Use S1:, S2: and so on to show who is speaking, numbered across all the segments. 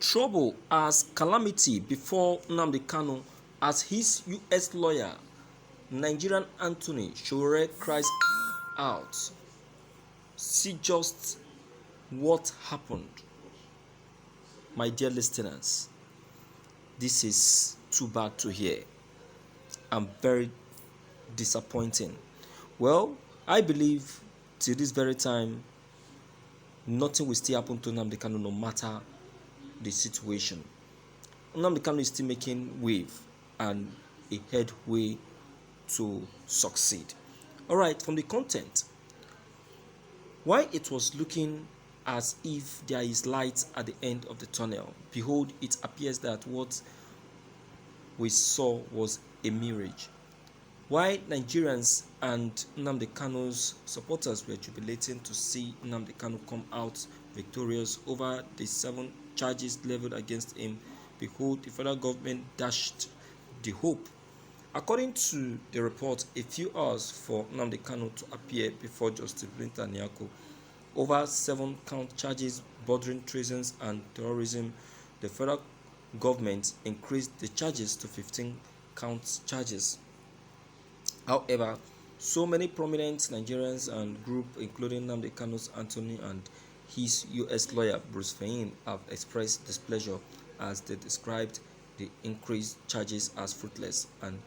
S1: Trøūble as calamity before Nnamdi Kanu as his U.S. lawyer. Nigerian Anthony Førçē cries out. See just what happened. My dear listeners, this is too bad to hear and very disappointing. Well, I believe till this very time, nothing will still happen to Nnamdi Kanu no matter the situation. Nnamdi Kanu is still making wave and a headway to succeed. Alright, from the content, while it was looking as if there is light at the end of the tunnel, behold, it appears that what we saw was a mirage. While Nigerians and Nnamdi Kanu's supporters were jubilating to see Nnamdi Kanu come out victorious over the 7 charges leveled against him, behold, the federal government dashed the hope. According to the report, a few hours for Nnamdi Kanu to appear before Justice Nyako, over 7 count charges bordering treason and terrorism, the federal government increased the charges to 15 count charges. However, so many prominent Nigerians and groups, including Nnamdi Kanu's Anthony and his U.S. lawyer Bruce Fein, have expressed displeasure as they described the increased charges as fruitless and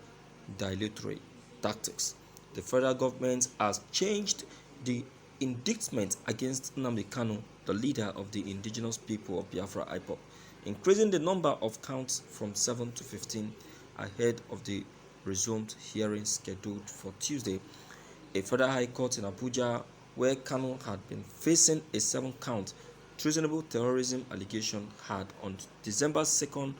S1: dilatory tactics. The federal government has changed the indictment against Nnamdi Kanu, the leader of the indigenous people of Biafra IPOB, increasing the number of counts from 7 to 15 ahead of the resumed hearing scheduled for Tuesday. A federal high court in Abuja, where Kanu had been facing a 7-count treasonable terrorism allegation, had on December 2nd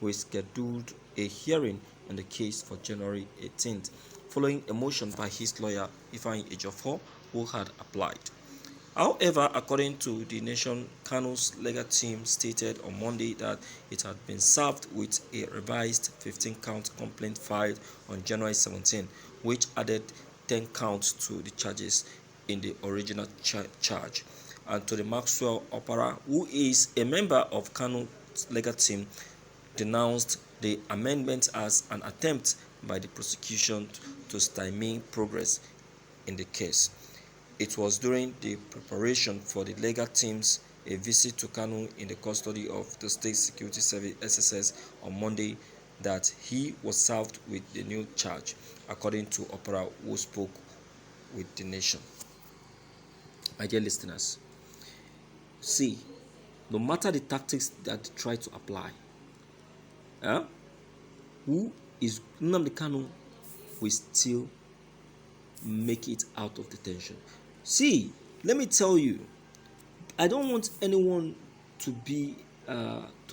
S1: rescheduled a hearing in the case for January 18th, following a motion by his lawyer Hēāvy Ejiofor, who had applied. However, according to the Nation, Kanu's legal team stated on Monday that it had been served with a revised 15-count complaint filed on January 17, which added 10 counts to the charges in the original charge. And to the Maxwell Opera, who is a member of Kanu's legal team, denounced the amendment as an attempt by the prosecution to stymie progress in the case. It was during the preparation for the legal team's a visit to Kanu in the custody of the State Security Service (SSS) on Monday that he was served with the new charge, according to Opera, who spoke with the Nation. My dear listeners, see, no matter the tactics that they try to apply, who is Nnamdi Kanu will still make it out of detention. See, let me tell you, I don't want anyone to be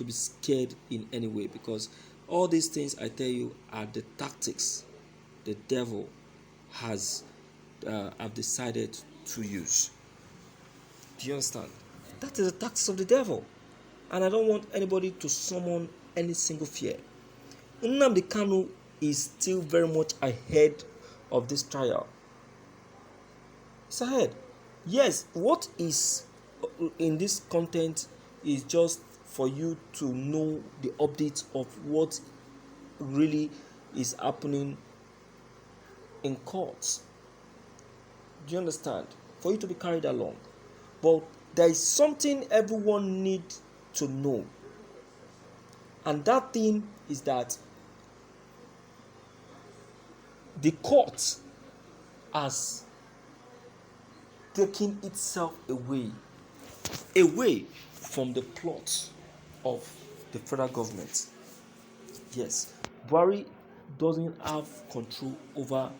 S1: scared in any way, because all these things I tell you are the tactics the devil have decided to use. Do you understand? That is the tactics of the devil, and I don't want anybody to summon any single fear. Nnamdi Kanu is still very much ahead of this trial. It's ahead. Yes, what is in this content is just for you to know the updates of what really is happening in courts. Do you understand? For you to be carried along. But there is something everyone needs to know. And that thing is that the court has taken itself away from the plot of the federal government. Yes, Buhari doesn't have control over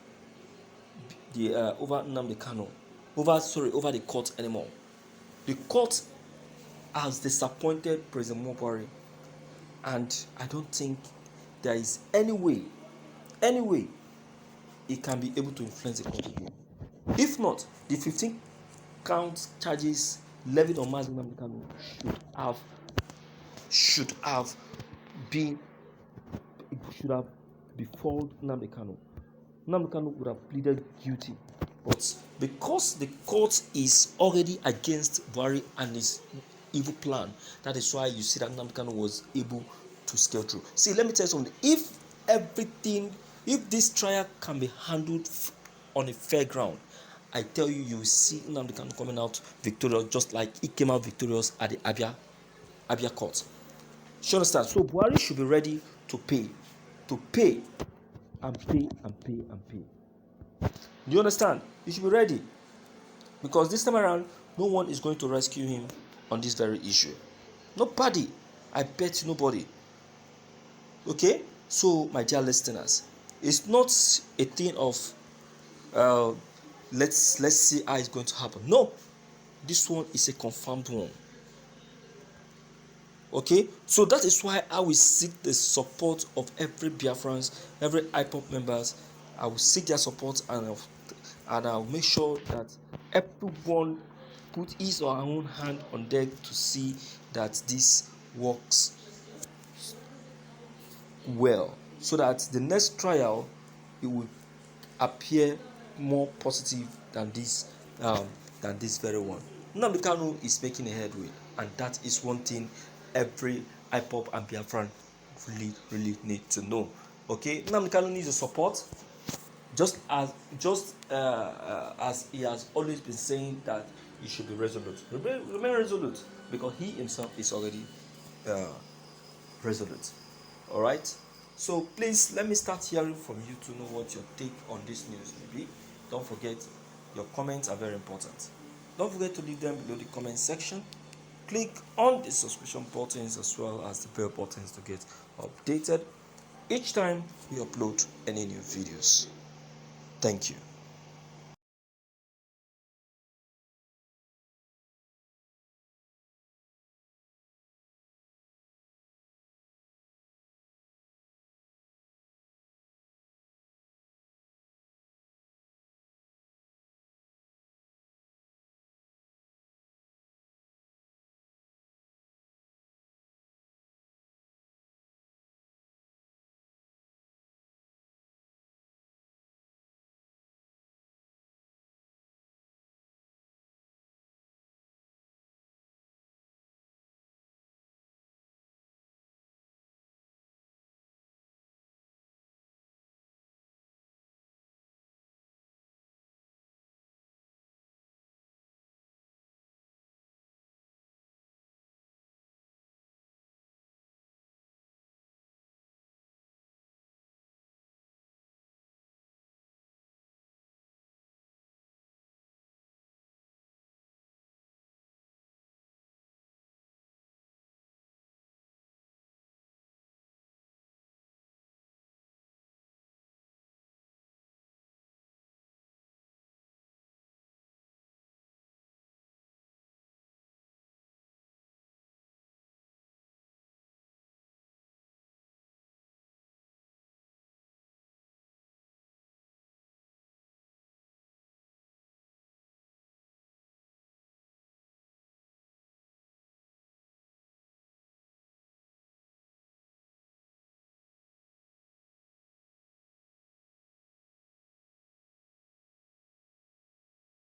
S1: Nnamdi Kanu, over the court anymore. The court has disappointed President Buhari, and I don't think there is any way he can be able to influence the court again. If not, the 15 count charges levied on Nnamdi Kanu should have befalled Nnamdi Kanu. Nnamdi Kanu would have pleaded guilty, but because the court is already against Buhari and his evil plan. That is why you see that Nnamdi Kanu was able to scale through. See, let me tell you something. If this trial can be handled on a fair ground, I tell you, you will see Nnamdi Kanu coming out victorious, just like he came out victorious at the Abia court. You understand? So Buhari should be ready to pay and pay and pay and pay. Do you understand? You should be ready, because this time around, no one is going to rescue him on this very issue. Nobody. I bet you nobody. Okay? So, my dear listeners, it's not a thing of let's see how it's going to happen. No, this one is a confirmed one. Okay, so that is why I will seek the support of every Biafrans, every IPOP members. I will seek their support, and I'll make sure that everyone put his or her own hand on deck to see that this works well, so that the next trial, it will appear more positive than this very one. Nnamdi Kanu is making a headway, and that is one thing every IPOP and Biafran really need to know. Okay, Nnamdi Kanu needs the support, just as he has always been saying that he should be resolute. Remain resolute, because he himself is already resolute. All right. So please let me start hearing from you to know what your take on this news may be. Don't forget, your comments are very important. Don't forget to leave them below the comment section. Click on the subscription buttons as well as the bell buttons to get updated each time we upload any new videos. Thank you.